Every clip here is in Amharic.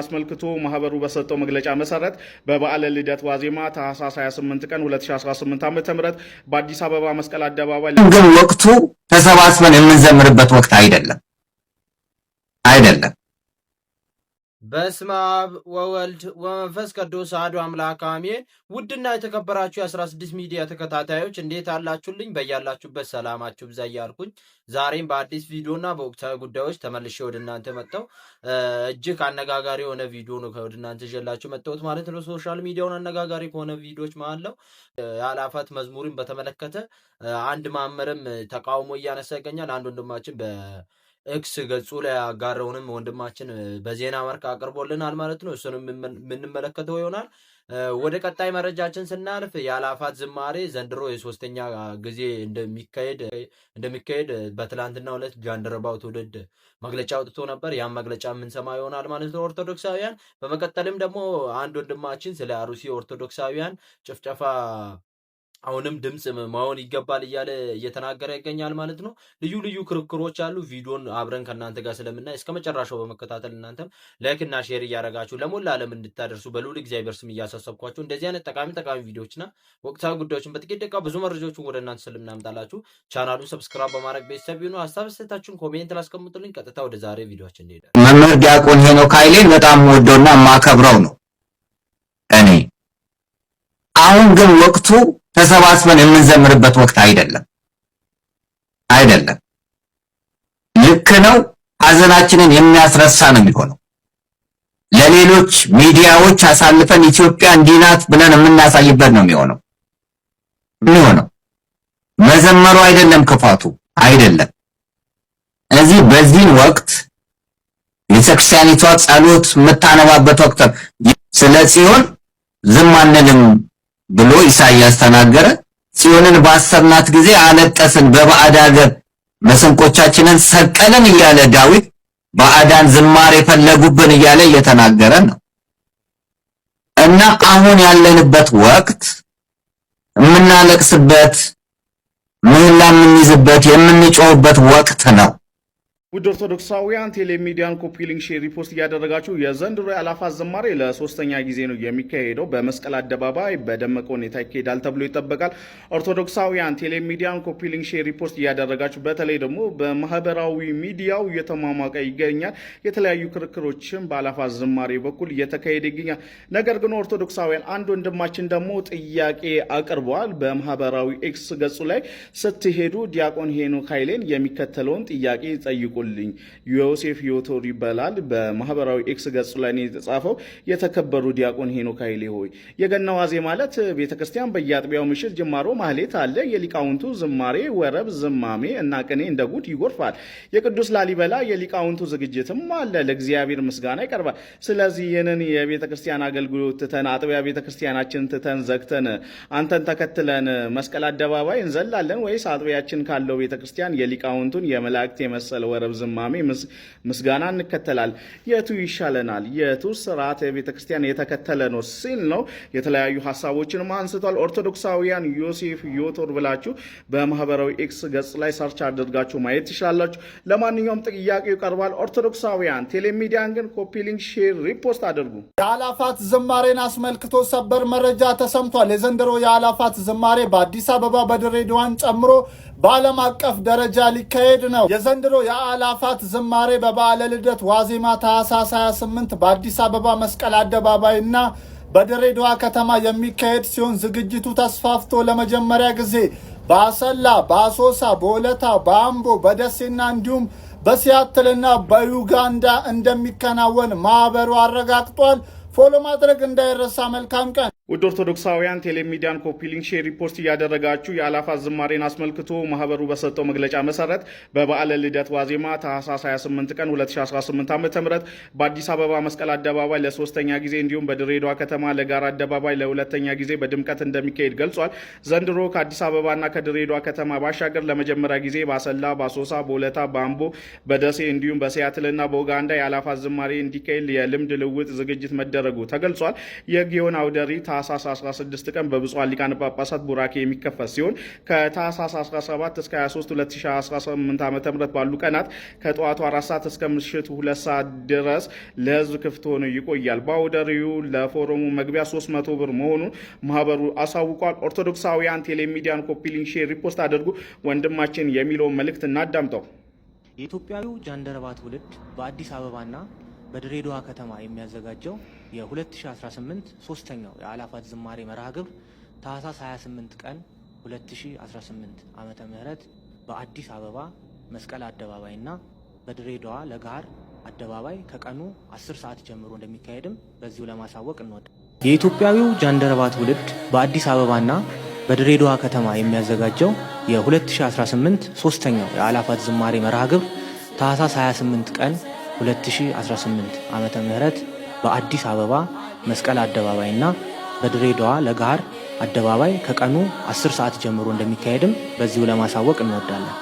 አስመልክቶ ማህበሩ በሰጠው መግለጫ መሰረት በበዓለ ልደት ዋዜማ ታህሳስ 28 ቀን 2018 ዓ.ም በአዲስ አበባ መስቀል አደባባይ ግን ወቅቱ ተሰባስበን የምንዘምርበት ወቅት አይደለም። በስመ አብ ወወልድ ወመንፈስ ቅዱስ አሐዱ አምላክ አሜን። ውድና የተከበራችሁ የ16 ሚዲያ ተከታታዮች እንዴት አላችሁልኝ? በያላችሁበት ሰላማችሁ ብዛ እያልኩኝ ዛሬም በአዲስ ቪዲዮና በወቅታዊ ጉዳዮች ተመልሼ ወደ እናንተ መጣሁ። እጅግ አነጋጋሪ የሆነ ቪዲዮ ነው ወደ እናንተ ይዤላችሁ መጣሁት ማለት ነው። ሶሻል ሚዲያውን አነጋጋሪ ከሆነ ቪዲዮዎች መሃል ነው የአእላፋት መዝሙርን በተመለከተ አንድ ማመርም ተቃውሞ እያነሳ ይገኛል። አንድ ወንድማችን ኤክስ ገጹ ላይ ያጋራውንም ወንድማችን በዜና መልክ አቅርቦልናል ማለት ነው። እሱንም የምንመለከተው ይሆናል። ወደ ቀጣይ መረጃችን ስናልፍ የአእላፋት ዝማሬ ዘንድሮ የሶስተኛ ጊዜ እንደሚካሄድ በትላንትናው ዕለት ጃንደረባው ትውልድ መግለጫ አውጥቶ ነበር። ያን መግለጫ የምንሰማ ይሆናል ማለት ነው ኦርቶዶክሳውያን። በመቀጠልም ደግሞ አንድ ወንድማችን ስለ አሩሲ ኦርቶዶክሳውያን ጭፍጨፋ አሁንም ድምጽ መሆን ይገባል እያለ እየተናገረ ይገኛል ማለት ነው። ልዩ ልዩ ክርክሮች አሉ። ቪዲዮን አብረን ከእናንተ ጋር ስለምናይ እስከ መጨረሻው በመከታተል እናንተም ላይክ እና ሼር እያደረጋችሁ ለሞላ ዓለም እንድታደርሱ በልዑል እግዚአብሔር ስም እያሳሰብኳችሁ እንደዚህ አይነት ጠቃሚ ቪዲዮዎችና ወቅታዊ ጉዳዮችን በጥቂት ደቂቃ ብዙ መረጃዎችን ወደ እናንተ ስለምናምጣላችሁ ቻናሉን ሰብስክራይብ በማድረግ ቤተሰብ ይሁኑ። ሀሳብ አስተያየታችሁን ኮሜንት ላስቀምጡልኝ። ቀጥታ ወደ ዛሬ ቪዲዮአችን እንሄዳለን። መምህር ዲያቆን ሄኖክ ኃይሌን በጣም ወደውና ማከብረው ነው እኔ። አሁን ግን ወቅቱ ተሰባስበን የምንዘምርበት ወቅት አይደለም። ልክ ነው። ሐዘናችንን የሚያስረሳ ነው የሚሆነው። ለሌሎች ሚዲያዎች አሳልፈን ኢትዮጵያ እንዲናት ብለን የምናሳይበት ነው የሚሆነው። መዘመሩ አይደለም ክፋቱ አይደለም። እዚህ በዚህ ወቅት ቤተክርስቲያኒቷ ጸሎት የምታነባበት ወቅት ስለ ጽዮን ዝም አንልም ብሎ ኢሳይያስ ተናገረ። ጽዮንን ባሰብናት ጊዜ አለቀስን፣ በባዕድ ሀገር መሰንቆቻችንን ሰቀልን እያለ ዳዊት ባዕዳን ዝማሬ ፈለጉብን እያለ እየተናገረ ነው። እና አሁን ያለንበት ወቅት የምናለቅስበት፣ ምህላ የምንይዝበት፣ የምንጮህበት ወቅት ነው። ውድ ኦርቶዶክሳውያን ቴሌሚዲያን ኮፒ ሊንክ ሼር ሪፖስት እያደረጋችሁ የዘንድሮ የአእላፋት ዝማሬ ለሶስተኛ ጊዜ ነው የሚካሄደው። በመስቀል አደባባይ በደመቀ ሁኔታ ይካሄዳል ተብሎ ይጠበቃል። ኦርቶዶክሳውያን ቴሌሚዲያን ኮፒ ሊንክ ሼር ሪፖስት እያደረጋችሁ በተለይ ደግሞ በማህበራዊ ሚዲያው እየተሟሟቀ ይገኛል። የተለያዩ ክርክሮችም በአእላፋት ዝማሬ በኩል እየተካሄደ ይገኛል። ነገር ግን ኦርቶዶክሳውያን አንድ ወንድማችን ደግሞ ጥያቄ አቅርበዋል። በማህበራዊ ኤክስ ገጹ ላይ ስትሄዱ ዲያቆን ሄኖክ ኃይሌን የሚከተለውን ጥያቄ ጠይቁ ልኝ ዮሴፍ ዮቶር ይባላል። በማህበራዊ ኤክስ ገጹ ላይ ነው የተጻፈው። የተከበሩ ዲያቆን ሄኖክ ኃይሌ ሆይ የገና ዋዜማ ማለት ቤተክርስቲያን በየአጥቢያው ምሽት ጅማሮ ማህሌት አለ። የሊቃውንቱ ዝማሬ፣ ወረብ፣ ዝማሜ እና ቅኔ እንደ ጉድ ይጎርፋል። የቅዱስ ላሊበላ የሊቃውንቱ ዝግጅትም አለ። ለእግዚአብሔር ምስጋና ይቀርባል። ስለዚህ ይህንን የቤተክርስቲያን አገልግሎት ትተን አጥቢያ ቤተክርስቲያናችን ትተን ዘግተን አንተን ተከትለን መስቀል አደባባይ እንዘላለን ወይስ አጥቢያችን ካለው ቤተክርስቲያን የሊቃውንቱን የመላእክት የመሰለ ወረብ ዝማሜ ምስጋና እንከተላል? የቱ ይሻለናል? የቱ ስርዓተ ቤተክርስቲያን የተከተለ ነው ሲል ነው የተለያዩ ሀሳቦችን አንስቷል። ኦርቶዶክሳውያን ዮሴፍ ዮቶር ብላችሁ በማህበራዊ ኤክስ ገጽ ላይ ሰርች አድርጋችሁ ማየት ትችላላችሁ። ለማንኛውም ጥያቄው ይቀርባል። ኦርቶዶክሳውያን ቴሌሚዲያን ግን ኮፒ ሊንክ ሼር ሪፖስት አድርጉ። የአእላፋት ዝማሬን አስመልክቶ ሰበር መረጃ ተሰምቷል። የዘንድሮ የአእላፋት ዝማሬ በአዲስ አበባ በድሬዳዋን ጨምሮ በዓለም አቀፍ ደረጃ ሊካሄድ ነው። የዘንድሮ የአእላፋት ዝማሬ በበዓለ ልደት ዋዜማ ታህሳስ 28 በአዲስ አበባ መስቀል አደባባይና በድሬዳዋ ከተማ የሚካሄድ ሲሆን ዝግጅቱ ተስፋፍቶ ለመጀመሪያ ጊዜ በአሰላ፣ በአሶሳ፣ በወለታ፣ በአምቦ፣ በደሴና እንዲሁም በሲያትልና በዩጋንዳ እንደሚከናወን ማህበሩ አረጋግጧል። ፎሎ ማድረግ እንዳይረሳ። መልካም ቀን። ውድ ኦርቶዶክሳውያን ቴሌሚዲያን ኮፒ ሊንክ ሼር ሪፖስት እያደረጋችሁ የአእላፋት ዝማሬን አስመልክቶ ማህበሩ በሰጠው መግለጫ መሰረት በበዓለ ልደት ዋዜማ ታህሳስ 28 ቀን 2018 ዓ.ም በአዲስ አበባ መስቀል አደባባይ ለሶስተኛ ጊዜ እንዲሁም በድሬዳዋ ከተማ ለጋራ አደባባይ ለሁለተኛ ጊዜ በድምቀት እንደሚካሄድ ገልጿል። ዘንድሮ ከአዲስ አበባና ከድሬዳዋ ከተማ ባሻገር ለመጀመሪያ ጊዜ በአሰላ፣ በአሶሳ፣ በወለታ፣ በአምቦ፣ በደሴ እንዲሁም በሲያትልና በኡጋንዳ የአእላፋት ዝማሬ እንዲካሄድ የልምድ ልውውጥ ዝግጅት መደረጉ ተገልጿል። የጊዮን አውደሪ ታህሳስ 16 ቀን በብፁዓን ሊቃነ ጳጳሳት ቡራኬ የሚከፈት ሲሆን ከታህሳስ 17 እስከ 23 2018 ዓ.ም ባሉ ቀናት ከጠዋቱ 4 ሰዓት እስከ ምሽቱ 2 ሰዓት ድረስ ለህዝብ ክፍት ሆኖ ይቆያል። በአውደ ርዕዩ ለፎረሙ መግቢያ 300 ብር መሆኑን ማህበሩ አሳውቋል። ኦርቶዶክሳውያን ቴሌሚዲያን ኮፒ ሊንክ፣ ሼር፣ ሪፖስት አድርጉ። ወንድማችን የሚለውን መልእክት እናዳምጠው። የኢትዮጵያዊው ጃንደረባ ትውልድ በአዲስ አበባና በድሬዳዋ ከተማ የሚያዘጋጀው የ2018 ሶስተኛው የአእላፋት ዝማሬ መርሃ ግብር ታህሳስ 28 ቀን 2018 ዓመተ ምህረት በአዲስ አበባ መስቀል አደባባይና በድሬዳዋ ለጋር አደባባይ ከቀኑ 10 ሰዓት ጀምሮ እንደሚካሄድም በዚሁ ለማሳወቅ እንወዳለን። የኢትዮጵያዊው ጃንደረባ ትውልድ በአዲስ አበባና በድሬዳዋ ከተማ የሚያዘጋጀው የ2018 ሶስተኛው የአእላፋት ዝማሬ መርሃ ግብር ታህሳስ 28 ቀን 2018 ዓመተ ምህረት በአዲስ አበባ መስቀል አደባባይና በድሬዳዋ ለጋር አደባባይ ከቀኑ 10 ሰዓት ጀምሮ እንደሚካሄድም በዚሁ ለማሳወቅ እንወዳለን።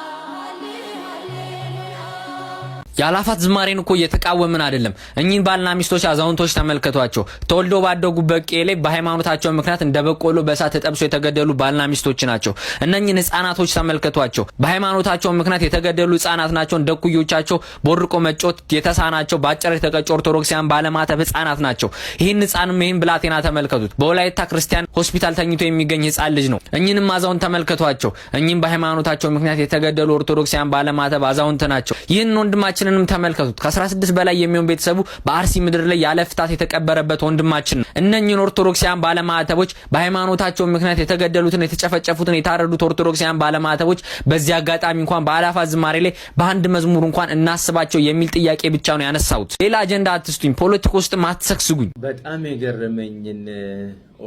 የአእላፋት ዝማሬን እኮ እየተቃወምን አይደለም። እኚህን ባልና ሚስቶች አዛውንቶች ተመልከቷቸው። ተወልዶ ባደጉበት ቄ ላይ በሃይማኖታቸው ምክንያት እንደ በቆሎ በእሳት ተጠብሶ የተገደሉ ባልና ሚስቶች ናቸው። እነኚህን ህፃናቶች ተመልከቷቸው። በሃይማኖታቸው ምክንያት የተገደሉ ህፃናት ናቸው። እንደ ኩዮቻቸው ቦርቆ መጮት የተሳናቸው በአጭር የተቀጩ ኦርቶዶክሳውያን ባለማተብ ህፃናት ናቸው። ይህን ህፃንም ይህን ብላቴና ተመልከቱት። በወላይታ ክርስቲያን ሆስፒታል ተኝቶ የሚገኝ ህፃን ልጅ ነው። እኚህንም አዛውንት ተመልከቷቸው። እኚህም በሃይማኖታቸው ምክንያት የተገደሉ ኦርቶዶክሳውያን ባለማተብ አዛውንት ናቸው። ይህን ወንድማችን ተመልከቱት። ከ16 በላይ የሚሆን ቤተሰቡ በአርሲ ምድር ላይ ያለ ፍታት የተቀበረበት ወንድማችን ነው። እነኚህን ኦርቶዶክሳውያን ባለማተቦች በሃይማኖታቸው ምክንያት የተገደሉትን፣ የተጨፈጨፉትን፣ የታረዱት ኦርቶዶክሳውያን ባለማተቦች በዚህ አጋጣሚ እንኳን በአእላፋት ዝማሬ ላይ በአንድ መዝሙር እንኳን እናስባቸው የሚል ጥያቄ ብቻ ነው ያነሳሁት። ሌላ አጀንዳ አትስጡኝ፣ ፖለቲካ ውስጥ አትሰክስጉኝ። በጣም የገረመኝን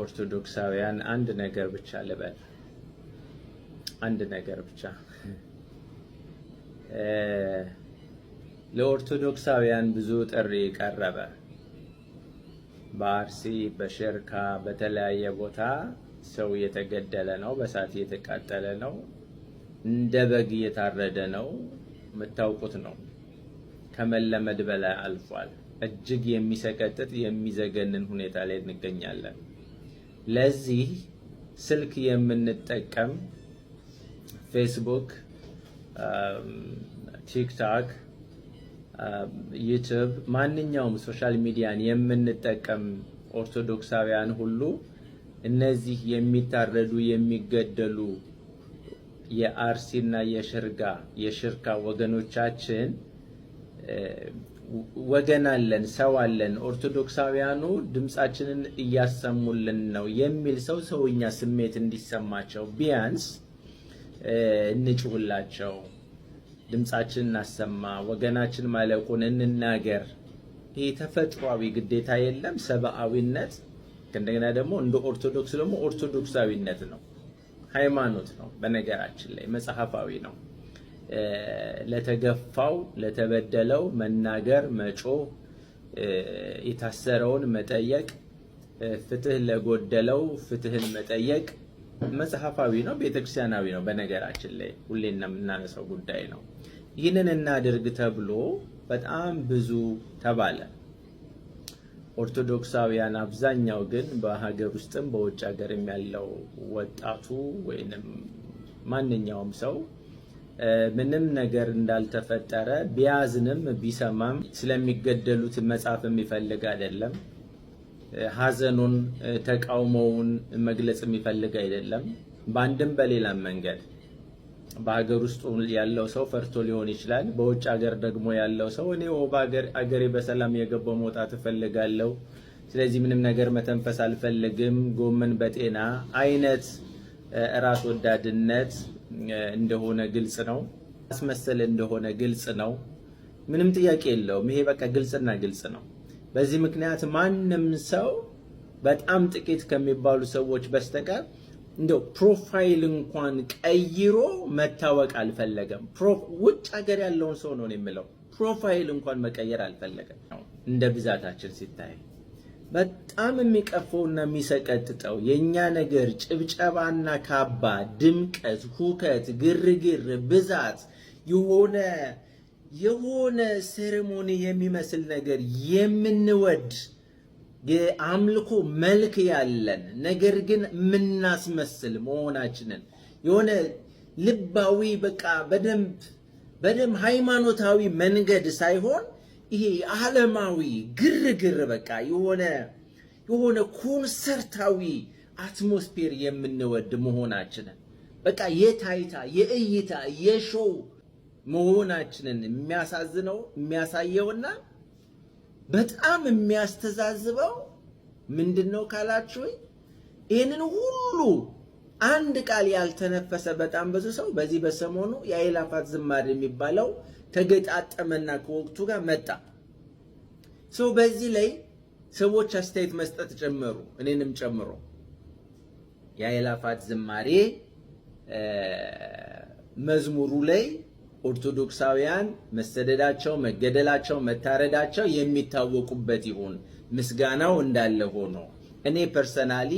ኦርቶዶክሳውያን አንድ ነገር ብቻ ልበል፣ አንድ ነገር ብቻ ለኦርቶዶክሳውያን ብዙ ጥሪ ቀረበ። በአርሲ በሽርካ በተለያየ ቦታ ሰው እየተገደለ ነው፣ በእሳት እየተቃጠለ ነው፣ እንደ በግ እየታረደ ነው። የምታውቁት ነው። ከመለመድ በላይ አልፏል። እጅግ የሚሰቀጥጥ የሚዘገንን ሁኔታ ላይ እንገኛለን። ለዚህ ስልክ የምንጠቀም ፌስቡክ፣ ቲክቶክ፣ ዩቲዩብ ማንኛውም ሶሻል ሚዲያን የምንጠቀም ኦርቶዶክሳውያን ሁሉ እነዚህ የሚታረዱ የሚገደሉ የአርሲና የሽርካ ወገኖቻችን ወገን አለን፣ ሰው አለን፣ ኦርቶዶክሳውያኑ ድምጻችንን እያሰሙልን ነው የሚል ሰውኛ ስሜት እንዲሰማቸው ቢያንስ እንጭሁላቸው፣ ድምጻችንን እናሰማ፣ ወገናችን ማለቁን እንናገር። ይሄ ተፈጥሯዊ ግዴታ የለም፣ ሰብአዊነት። እንደገና ደግሞ እንደ ኦርቶዶክስ ደግሞ ኦርቶዶክሳዊነት ነው፣ ሃይማኖት ነው። በነገራችን ላይ መጽሐፋዊ ነው። ለተገፋው ለተበደለው መናገር፣ መጮህ፣ የታሰረውን መጠየቅ፣ ፍትህ ለጎደለው ፍትህን መጠየቅ መጽሐፋዊ ነው፣ ቤተክርስቲያናዊ ነው። በነገራችን ላይ ሁሌና የምናነሳው ጉዳይ ነው። ይህንን እናድርግ ተብሎ በጣም ብዙ ተባለ። ኦርቶዶክሳውያን አብዛኛው ግን በሀገር ውስጥም በውጭ ሀገርም ያለው ወጣቱ ወይንም ማንኛውም ሰው ምንም ነገር እንዳልተፈጠረ ቢያዝንም ቢሰማም ስለሚገደሉት መጻፍ የሚፈልግ አይደለም። ሀዘኑን ተቃውሞውን መግለጽ የሚፈልግ አይደለም። በአንድም በሌላም መንገድ በሀገር ውስጥ ያለው ሰው ፈርቶ ሊሆን ይችላል። በውጭ ሀገር ደግሞ ያለው ሰው እኔ በሀገሬ በሰላም የገባው መውጣት እፈልጋለሁ፣ ስለዚህ ምንም ነገር መተንፈስ አልፈልግም፣ ጎመን በጤና አይነት ራስ ወዳድነት እንደሆነ ግልጽ ነው። አስመሰል እንደሆነ ግልጽ ነው። ምንም ጥያቄ የለውም። ይሄ በቃ ግልጽና ግልጽ ነው። በዚህ ምክንያት ማንም ሰው በጣም ጥቂት ከሚባሉ ሰዎች በስተቀር እንደው ፕሮፋይል እንኳን ቀይሮ መታወቅ አልፈለገም። ውጭ ሀገር ያለውን ሰው ነው የምለው። ፕሮፋይል እንኳን መቀየር አልፈለገም። እንደ ብዛታችን ሲታይ በጣም የሚቀፈውና የሚሰቀጥጠው የኛ ነገር ጭብጨባና ካባ፣ ድምቀት፣ ሁከት፣ ግርግር፣ ብዛት የሆነ ሴሬሞኒ የሚመስል ነገር የምንወድ የአምልኮ መልክ ያለን ነገር ግን ምናስመስል መሆናችንን የሆነ ልባዊ በቃ በደንብ ሃይማኖታዊ መንገድ ሳይሆን ይሄ ዓለማዊ ግርግር በቃ የሆነ ኮንሰርታዊ አትሞስፌር የምንወድ መሆናችንን በቃ የታይታ የእይታ የሾው መሆናችንን የሚያሳየውና በጣም የሚያስተዛዝበው ምንድነው ካላችሁ ይሄንን ሁሉ አንድ ቃል ያልተነፈሰ በጣም ብዙ ሰው በዚህ በሰሞኑ የአእላፋት ዝማሬ የሚባለው ተገጣጠመና ከወቅቱ ጋር መጣ። ሰው በዚህ ላይ ሰዎች አስተያየት መስጠት ጀመሩ፣ እኔንም ጨምሮ። የአእላፋት ዝማሬ መዝሙሩ ላይ ኦርቶዶክሳውያን መሰደዳቸው፣ መገደላቸው፣ መታረዳቸው የሚታወቁበት ይሁን ምስጋናው እንዳለ ሆኖ እኔ ፐርሰናሊ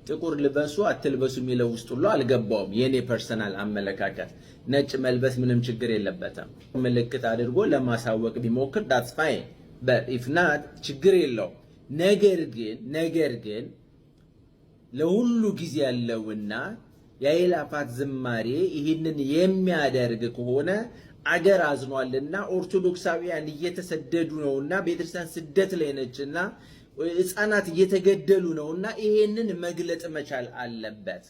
ጥቁር ልበሱ አትልበሱ የሚለው ውስጥ ሁሉ አልገባውም። የኔ ፐርሰናል አመለካከት ነጭ መልበስ ምንም ችግር የለበትም። ምልክት አድርጎ ለማሳወቅ ቢሞክር that's fine but if not ችግር የለውም። ነገር ግን ለሁሉ ጊዜ ያለውና የአእላፋት ዝማሬ ይህንን የሚያደርግ ከሆነ አገር አዝኗልና ኦርቶዶክሳውያን እየተሰደዱ ነውና ቤተክርስቲያን ስደት ላይ ነችና ሕፃናት እየተገደሉ ነውና ይሄንን መግለጥ መቻል አለበት።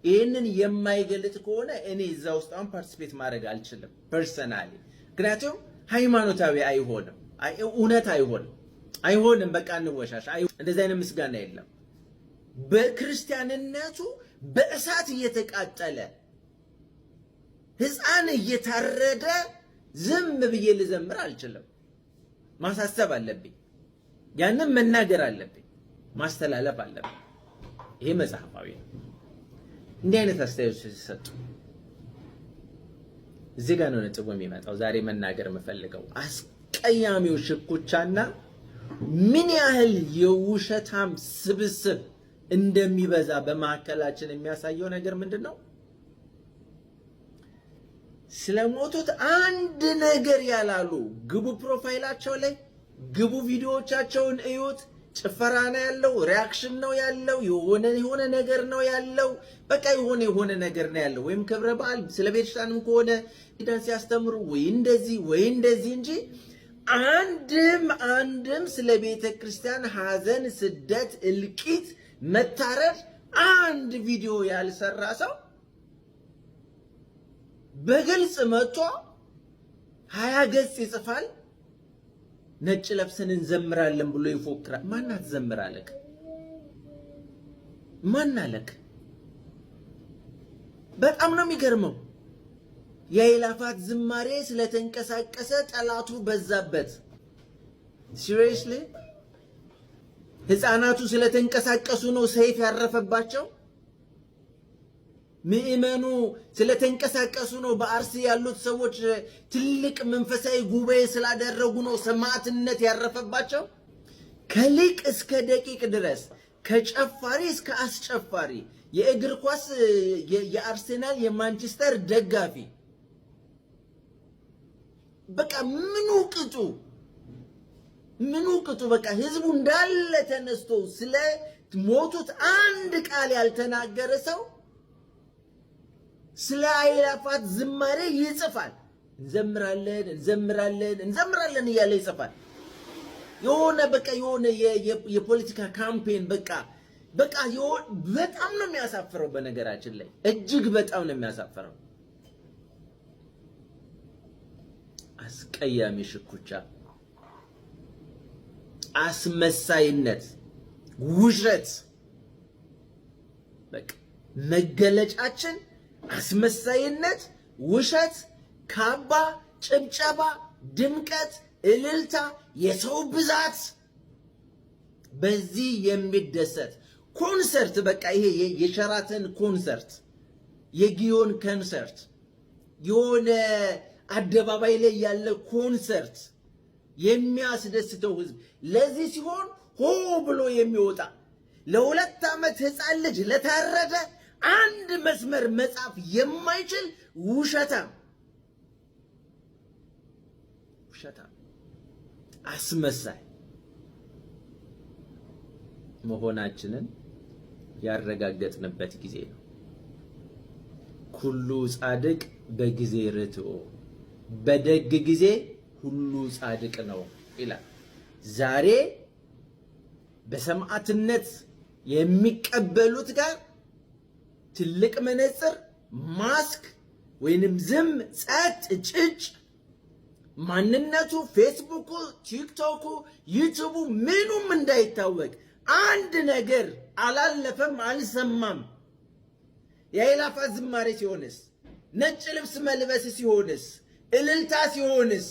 ይሄንን የማይገልጥ ከሆነ እኔ እዛ ውስጥ አሁን ፓርቲሲፔት ማድረግ አልችልም ፐርሰናሊ። ምክንያቱም ሃይማኖታዊ አይሆንም፣ እውነት አይሆንም። በቃ እንወሻሽ። እንደዚህ አይነት ምስጋና የለም። በክርስቲያንነቱ በእሳት እየተቃጠለ ሕፃን እየታረደ ዝም ብዬ ልዘምር አልችልም። ማሳሰብ አለብኝ። ያንን መናገር አለብኝ፣ ማስተላለፍ አለብኝ። ይሄ መጽሐፋዊ ነው። እንዲህ አይነት አስተያየቶች ሲሰጡ እዚህ ጋር ነው ነጥቡ የሚመጣው። ዛሬ መናገር የምፈልገው አስቀያሚው ሽኩቻና ምን ያህል የውሸታም ስብስብ እንደሚበዛ በመካከላችን የሚያሳየው ነገር ምንድነው? ስለሞቱት አንድ ነገር ያላሉ ግቡ ፕሮፋይላቸው ላይ ግቡ፣ ቪዲዮዎቻቸውን እዩት። ጭፈራ ነው ያለው፣ ሪያክሽን ነው ያለው፣ የሆነ ነገር ነው ያለው። በቃ የሆነ ነገር ነው ያለው። ወይም ክብረ በዓል ስለ ቤተክርስቲያንም ከሆነ ዳንስ ያስተምሩ ወይ እንደዚህ እንጂ አንድም ስለ ቤተክርስቲያን ሐዘን፣ ስደት፣ እልቂት፣ መታረድ አንድ ቪዲዮ ያልሰራ ሰው በግልጽ መጥቶ 20 ገጽ ይጽፋል። ነጭ ለብሰን እንዘምራለን ብሎ ይፎክራል። ማን አትዘምራለክ? ማን አለክ? በጣም ነው የሚገርመው። የአእላፋት ዝማሬ ስለተንቀሳቀሰ ጠላቱ በዛበት። ሲሪየስሊ ሕፃናቱ ስለተንቀሳቀሱ ነው ሰይፍ ያረፈባቸው። ምእመኑ ስለተንቀሳቀሱ ነው በአርሲ ያሉት ሰዎች ትልቅ መንፈሳዊ ጉባኤ ስላደረጉ ነው ሰማዕትነት ያረፈባቸው። ከሊቅ እስከ ደቂቅ ድረስ ከጨፋሪ እስከ አስጨፋሪ የእግር ኳስ የአርሴናል የማንቸስተር ደጋፊ በቃ ምኑ ቅጡ በቃ ህዝቡ እንዳለ ተነስቶ ስለ ሞቱት አንድ ቃል ያልተናገረ ሰው ስለ አእላፋት ዝማሬ ይጽፋል። እንዘምራለን እያለ ይጽፋል። የሆነ የፖለቲካ ካምፔን በቃ በጣም ነው የሚያሳፍረው። በነገራችን ላይ እጅግ በጣም ነው የሚያሳፍረው። አስቀያሚ ሽኩቻ፣ አስመሳይነት፣ ውሸት በቃ መገለጫችን አስመሳይነት፣ ውሸት፣ ካባ፣ ጭብጨባ፣ ድምቀት፣ እልልታ፣ የሰው ብዛት፣ በዚህ የሚደሰት ኮንሰርት በቃ ይሄ የሸራተን ኮንሰርት፣ የጊዮን ኮንሰርት፣ የሆነ አደባባይ ላይ ያለ ኮንሰርት የሚያስደስተው ህዝብ ለዚህ ሲሆን ሆ ብሎ የሚወጣ ለ2 ዓመት ሕፃን ልጅ ለታረደ አንድ መስመር መጻፍ የማይችል ውሸታም አስመሳይ መሆናችንን ያረጋገጥንበት ጊዜ ነው። ኩሉ ጻድቅ በጊዜ ርትኦ፣ በደግ ጊዜ ሁሉ ጻድቅ ነው ይላል። ዛሬ በሰማዕትነት የሚቀበሉት ጋር ትልቅ መነጽር፣ ማስክ ወይንም ዝም ጸጥ ጭጭ ማንነቱ ፌስቡኩ፣ ቲክቶኩ፣ ዩቲዩቡ ምኑም እንዳይታወቅ አንድ ነገር አላለፈም፣ አልሰማም። የአእላፋት ዝማሬ ሲሆንስ፣ ነጭ ልብስ መልበስ ሲሆንስ፣ እልልታ ሲሆንስ፣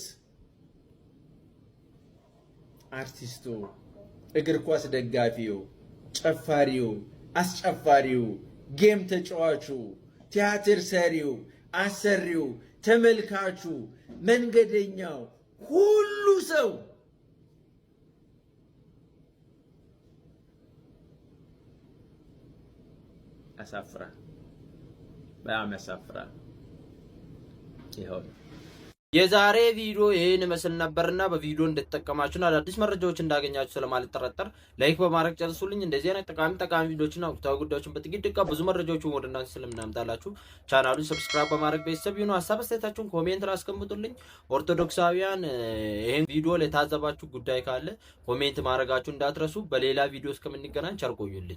አርቲስቱ፣ እግር ኳስ ደጋፊው፣ ጨፋሪው፣ አስጨፋሪው፣ ጌም ተጫዋቹ፣ ቲያትር ሰሪው፣ አሰሪው፣ ተመልካቹ፣ መንገደኛው፣ ሁሉ ሰው ያሳፍራል። በጣም ያሳፍራል። ይኸው የዛሬ ቪዲዮ ይሄን መስል ነበርና በቪዲዮ እንድትጠቀማችሁና አዳዲስ መረጃዎች እንዳገኛችሁ ስለማልጠረጠር ላይክ በማድረግ ጨርሱልኝ። እንደዚህ አይነት ጠቃሚ ቪዲዮዎችና ወቅታዊ ጉዳዮችን በጥቂት ደቂቃ ብዙ መረጃዎችን ወደ እናንተ ስለምናመጣላችሁ ቻናሉን ሰብስክራይብ በማድረግ ቤተሰብ ይሁኑ። ሀሳብ አስተያየታችሁን ኮሜንት ላይ አስቀምጡልኝ። ኦርቶዶክሳውያን ይሄን ቪዲዮ ለታዘባችሁ ጉዳይ ካለ ኮሜንት ማድረጋችሁ እንዳትረሱ። በሌላ ቪዲዮ እስከምንገናኝ ቸር ቆዩልኝ።